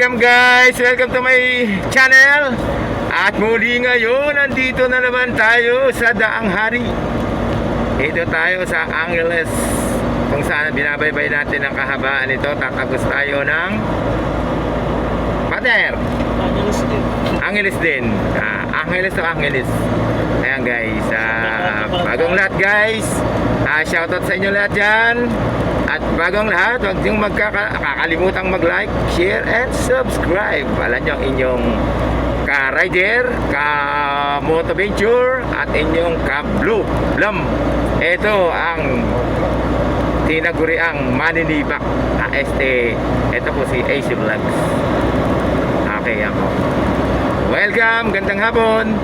Welcome guys! Welcome to my channel. At muli ngayon, nandito na naman tayo sa Daang Hari. Ito tayo sa Angeles, kung saan binabaybay natin ang kahabaan nito. Tatagos tayo ng Pader Angeles din. Angeles to Angeles. Ayan guys, bagong lahat guys, shoutout sa inyo lahat dyan. At bagong lahat, huwag niyong kakalimutan mag-like, share, and subscribe. Alam niyo, inyong ka-rider, ka-motoventure, at inyong ka-blue blum. Ito ang tinaguriang maninibak na ito po si AC Vlogs. Okay ako. Welcome, gandang hapon.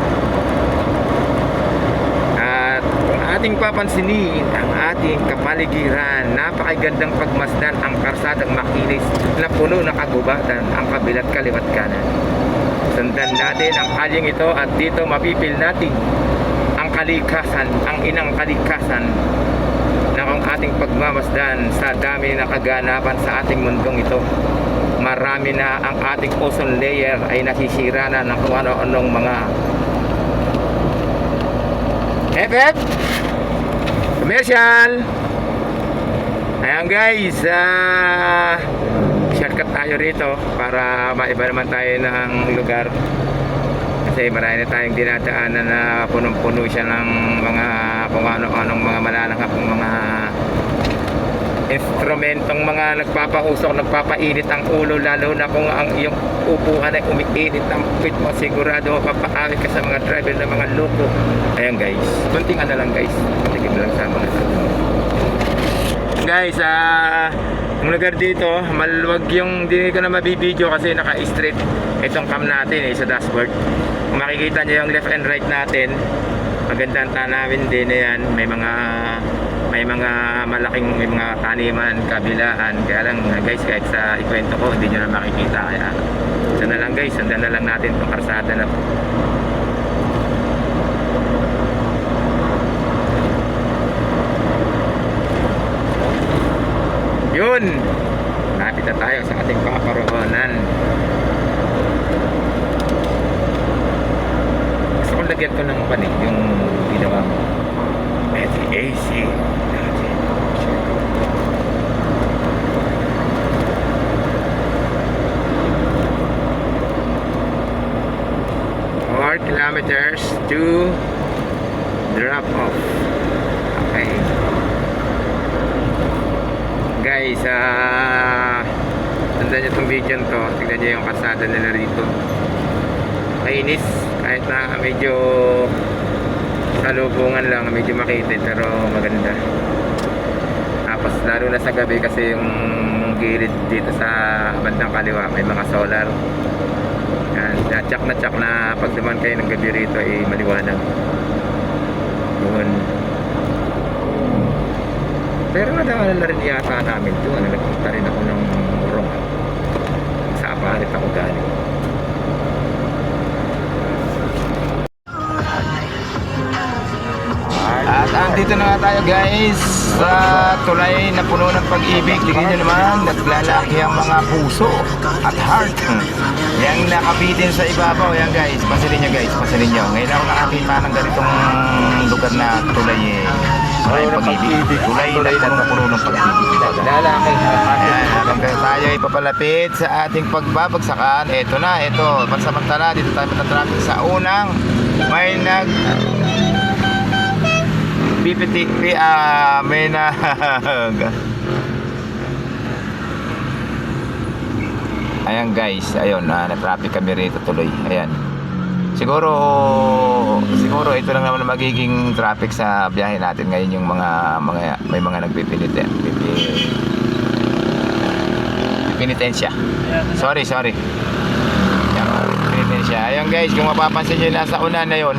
Ating papansinin ang ating kapaligiran. Napakagandang pagmasdan ang karsadang makinis na puno ng kagubatan ang kabilat kaliwat kanan. Sundan natin ang kalyeng ito at dito mapipil natin ang kalikasan, ang inang kalikasan na ang ating pagmamasdan sa dami na kaganapan sa ating mundong ito. Marami na ang ating ozone layer ay nasisira na ng kung ano-anong mga FF commercial. Ayan guys, shortcut tayo rito para maiba naman tayo ng lugar, kasi marami na tayong dinadaanan na punong-puno siya ng mga kung ano-anong mga malalangap, mga instrumentong mga nagpapausok, nagpapainit ang ulo, lalo na kung ang iyong upuan ay umiinit ang pit mo, sigurado mapapaawit ka sa mga driver na mga loko. Ayan guys, kunting na lang guys, tigil lang sa mga guys. Ang lugar dito maluwag, yung hindi ko na mabibideo kasi naka-straight itong cam natin sa dashboard. Kung makikita nyo yung left and right natin, magandang tanawin din. Ayan, may mga malaking, may mga taniman kabilaan. Kaya lang guys, kahit sa ikwento ko hindi nyo na makikita, kaya sundan na lang guys, sundan na lang natin itong karsada na yun. Lapit na tayo sa ating paparoonan. Gusto kong lagyan ko ng panig yung ginawa mo AC. Kilometers to drop off. Okay guys, tandaan nyo itong video to, tignan nyo yung kalsada nila rito. Kainis, kahit na medyo salubungan lang, medyo makitid, pero maganda. Tapos lalo na sa gabi kasi yung gilid dito sa bandang kaliwa may mga solar. Yan, tsak na pag duman kayo ng gabi rito ay maliwanag. Yun. Pero nadaanan na rin yata namin ito. Nagpunta rin ako ng Murong. Sa Aparit ako galing. At andito na nga tayo guys sa tulay na puno ng pag-ibig. Tingnan nyo naman, naglalaki ang mga puso at heart. Yang nakapitin sa ibabaw. Yan guys, pansinin nyo guys, pansinin nyo. Ngayon ako nakakita ng ganitong lugar na tulay maraming pag-ibig. Tulay na puno ng pag-ibig. Naglalaki. Ayan, habang tayo ay papalapit sa ating pagbabagsakan. Ito na, ito. Pansamantala, dito tayo matatraffic sa unang may may ayan guys, ayun, na-traffic kami rito tuloy. Ayan. Siguro ito lang naman magiging traffic sa biyahe natin ngayon, yung may mga nagpipinitensya. Sorry. Pinitensya. Ayun guys, kung mapapansin nyo, nasa una na yun,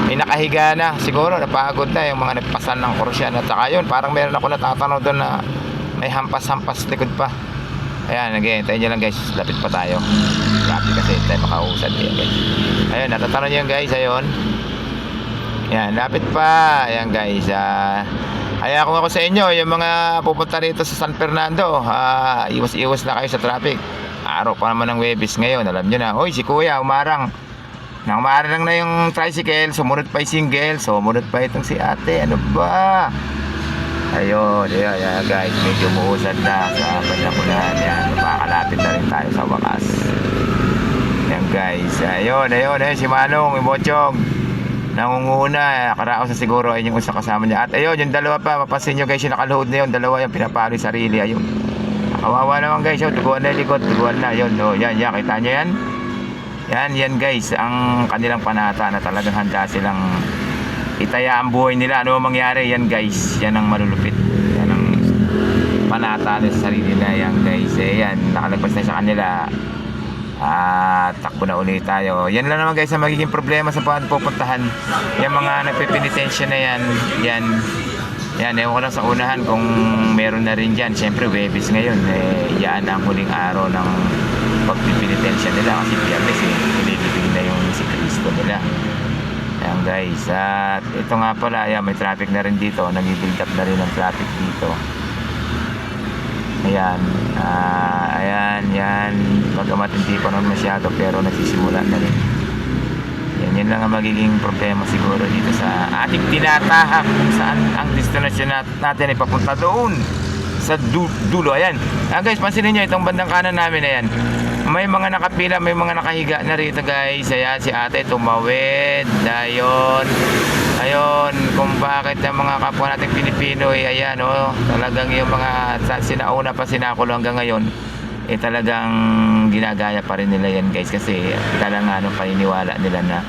may nakahiga na, siguro napagod na yung mga nagpasan ng kurusyan. At saka yun, parang meron ako natatanaw doon na may hampas-hampas likod pa. Ayan, nag-iintay nyo lang guys, lapit pa tayo. Lapit kasi tayo makausad. Ayan guys, ayun, natatanong nyo guys, ayun. Ayan, lapit pa. Ayan guys, kaya kung ako sa inyo, yung mga pupunta rito sa San Fernando, iwas-iwas na kayo sa traffic. Araw pa naman ng Webes ngayon, alam nyo na. Hoy, si Kuya, umarang. Nang umarang na yung tricycle, sumunod pa yung single, sumunod pa itong si ate. Ano ba? Ayun, ayan guys, medyo umuusad na sa Banyakunan. Yan, makakalapit na rin tayo sa wakas. Yan guys, ayun, si Manong, yung Bochong. Nangunguna, karaos na siguro ay yung isa kasama niya. At ayun, yung dalawa pa, mapasin nyo guys, yung nakaluhod na yun, dalawa yung pinapalo yung sarili, ayun. Kawawa naman guys, duguan na yung likod, duguan na, yun, yan, kita nyo yan? Yan guys, ang kanilang panata na talagang handa silang itaya ang buhay nila. Ano mangyari, yan guys, yan ang malulupit. Yan ang panata nila sa sarili nila, yan guys. Yan, nakalagpas na sa kanila. Takbo na ulit tayo. Yan lang naman guys ang magiging problema sa pupuntahan. Yung mga nagpipinitensya na yan, ewan ko lang sa unahan kung meron na rin dyan. Siyempre Webes ngayon, yan ang huling araw ng pagpipinitensya nila kasi Biyernes ililibing na yung si Kristo nila. Ayan guys, at ito nga pala, ayan, may traffic na rin dito, nag-build up na rin ang traffic dito. Ayan, yan, bagamat hindi pa naman masyado pero nagsisimula na rin. Yan lang ang magiging problema siguro dito sa ating tinatahak kung saan ang destinasyon natin ay papunta doon sa dulo. Ayan, guys, pansinin nyo itong bandang kanan namin, ayan, may mga nakapila, may mga nakahiga na rito guys. Ayan, si ate tumawid. Ayun, kung bakit ang mga kapwa nating Pilipino ayan, talagang yung mga sinauna pa sinakulo hanggang ngayon talagang ginagaya pa rin nila yan guys, kasi talagang paniniwala nila na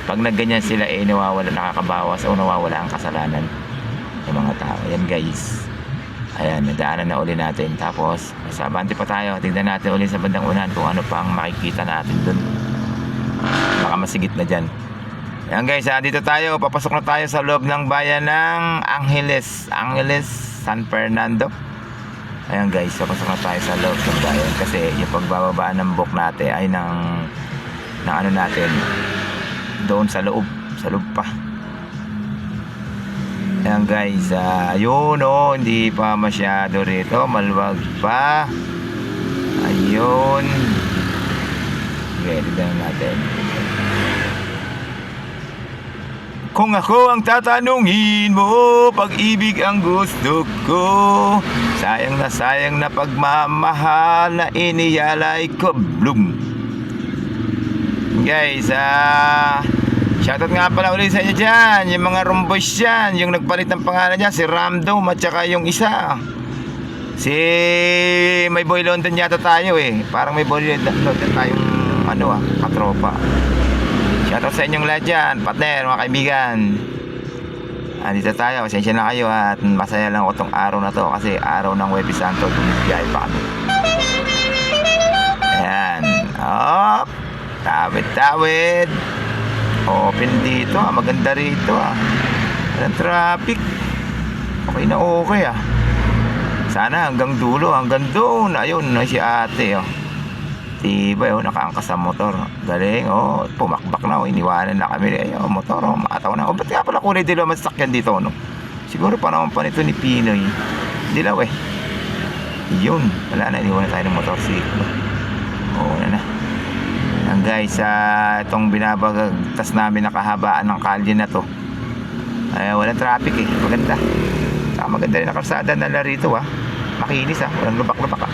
pag nagganyan sila nawawala, nakakabawas o nawawala ang kasalanan ng mga tao. Ayan guys, ayan, nadaanan na uli natin. Tapos sa abante pa tayo, tignan natin uli sa bandang unahan kung ano pang makikita natin dun. Baka masigit na dyan. Ayan guys, dito tayo, papasok na tayo sa loob ng bayan ng Angeles, San Fernando. Ayan guys, papasok na tayo sa loob ng bayan kasi yung pagbababa ng book natin ay ng ano natin doon sa loob pa. Ayan guys, ayun hindi pa masyado rito, maluwag pa. Ayun. Okay, tignan natin. Kung ako ang tatanungin mo, pag-ibig ang gusto ko, sayang na pagmamahal na iniyalay ko. Bloom. Guys, shoutout nga pala ulit sa inyo dyan, yung mga rumboys dyan, yung nagpalit ng pangalan dyan, si Ramdom at saka yung isa, si may boy London yata tayo parang may boy London tayong katropa. Shoutout sa inyong lahat dyan, partner, mga kaibigan. Andito tayo, pasensya na kayo at masaya lang ako tong araw na to kasi araw ng Webes Santo, tumibiyay pa kami. Ayan, tawid. Open dito, maganda rito walang traffic. Okay na okay sana hanggang dulo, hanggang doon. Ayun, si ate diba nakaangkas sa motor, galing pumakbak na iniwanan na kami motor maataw na ba't nga pala kulay dilaw masakyan dito siguro pa naman pa nito ni Pinoy dilaw yun, wala na, iniwanan tayo ng motor na guys, itong binabagtas namin nakahabaan ng kalye na to walang traffic maganda, saka maganda rin ang kalsada na larito makinis walang lubak-lubak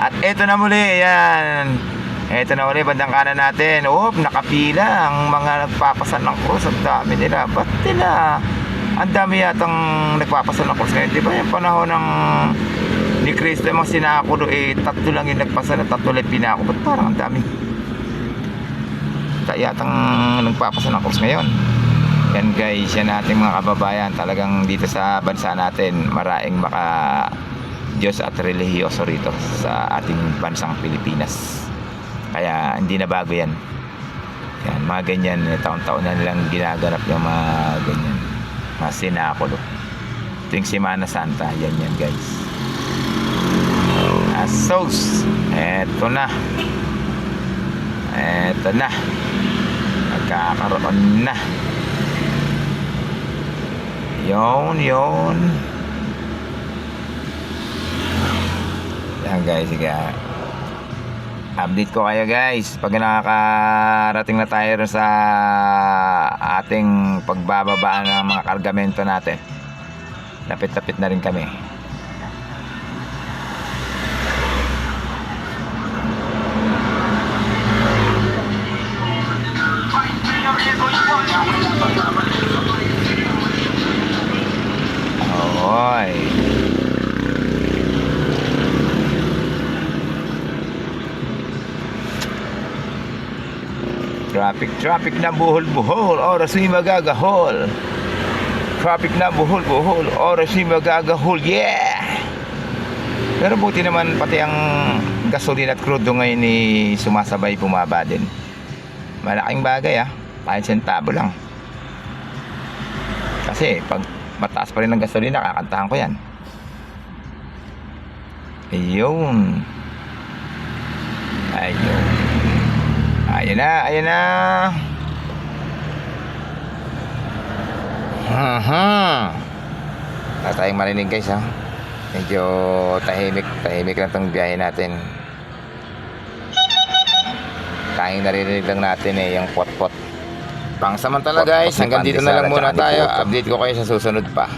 At eto na muli, yan. Eto na muli, bandang kanan natin. Nakapila ang mga nagpapasan ng krus. Ang dami nila. Ba't nila? Ang dami yatang nagpapasan ng krus ngayon. Diba yung panahon ng ni Cristo, yung mga sinakulo, tatlo lang yung nagpasan na tatlo lang pinako. Ba't parang ang dami? Yatang nagpapasan ng krus ngayon. Yan guys, yan ating mga kababayan. Talagang dito sa bansa natin, maraing maka Diyos at relihiyoso rito sa ating bansang Pilipinas. Kaya hindi na bago yan. Yan, mga ganyan, taon-taon na nilang ginaganap yung mga ganyan, mga sinakulo. Tuwing Semana Santa, yan guys. Asos, eto na. Magkakaroon na. Yun. Yan guys, sige. Update ko kayo guys pag nakakarating na tayo sa ating pagbababa ng mga kargamento natin. Lapit-lapit na rin kami. Oy. Traffic na buhol-buhol, oras ay magagahol. Traffic na buhol-buhol, oras ay magagahol. Yeah! Pero buti naman pati ang gasolina at crudo ngayon ni sumasabay bumaba din. Malaking bagay kahit sentabo lang. Kasi pag mataas pa rin ang gasolina, kakantahan ko yan. Ayun. Ayun. Ayan na, ayan na. Wala tayong marinig guys Medyo tahimik lang tong biyahe natin. Tanging naririnig lang natin yung pot-pot. Pangsamantala guys, hanggang dito na lang muna tayo. Update ko kayo sa susunod pa.